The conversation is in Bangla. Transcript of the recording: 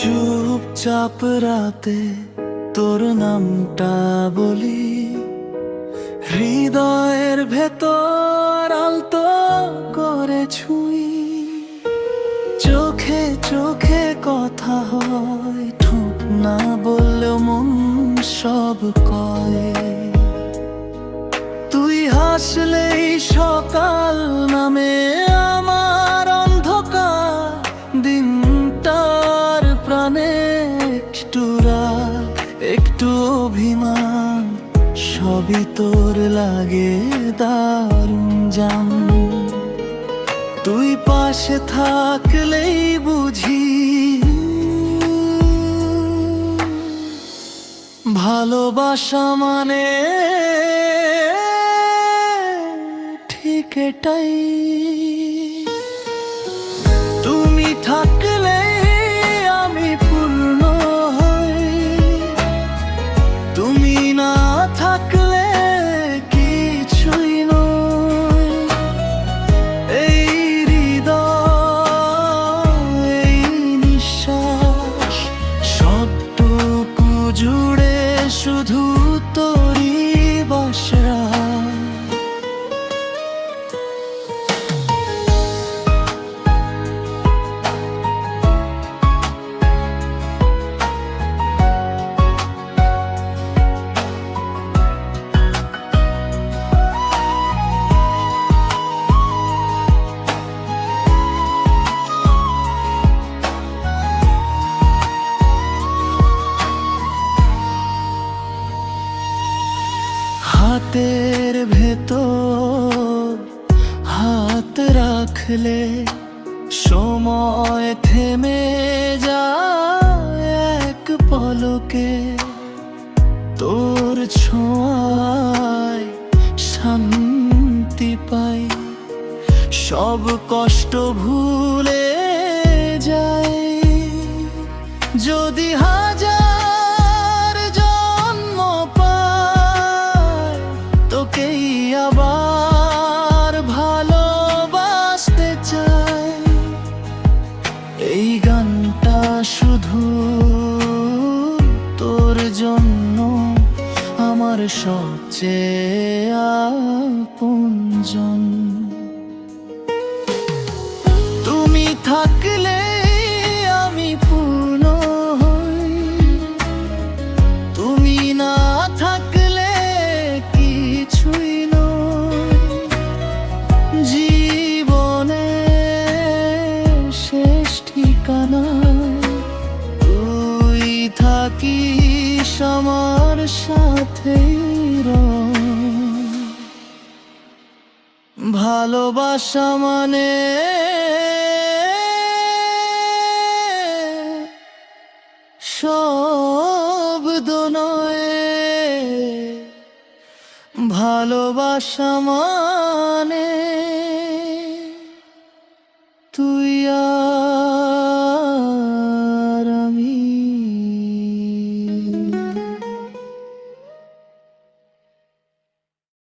চুপচাপ রাতে তোর নামটা বলি, হৃদয়ের ভেতর আলতো করে ছুঁই। চোখে চোখে কথা হয়, ঠোঁট না বললেও মন সব কয়। তুই হাসলেই সকাল নামে আমার অন্ধকার দিনটার প্রাণে। একটু রাগ একটু অভিমান সবই তোর লাগে দারুণ জান। তুই পাশে থাকলেই বুঝি ভালোবাসা মানে ঠিক এটাই। তুমি থাকলে আমি পূর্ণ হই, তুমি না থাকলে কিছুই নই। এই হৃদয় এই নিঃশ্বাস সবটুকু জুড়ে শুধু তোরই বাসরা। হাতের ভেতর হাত রাখলে সময় থেমে যায় এক পলকে। তোর ছোঁয়ায় শান্তি পাই, সব কষ্ট ভুলে যায়। যদি হাজার জন্ম পাই, তোকেই আবার ভালোবাসতে চাই। এই গানটা শুধু তোর জন্য, আমার সবচেয়ে আপনজন। তুমি থাকলে আমি পূর্ণ হই, তুমি না থাকলে কিছুই নই। জীবনে শেষ ঠিকানা তুই থাকিস আমার সাথেই রয়। ভালোবাসা মানে শব্দ নয়, ভালোবাসা মানে তুই আর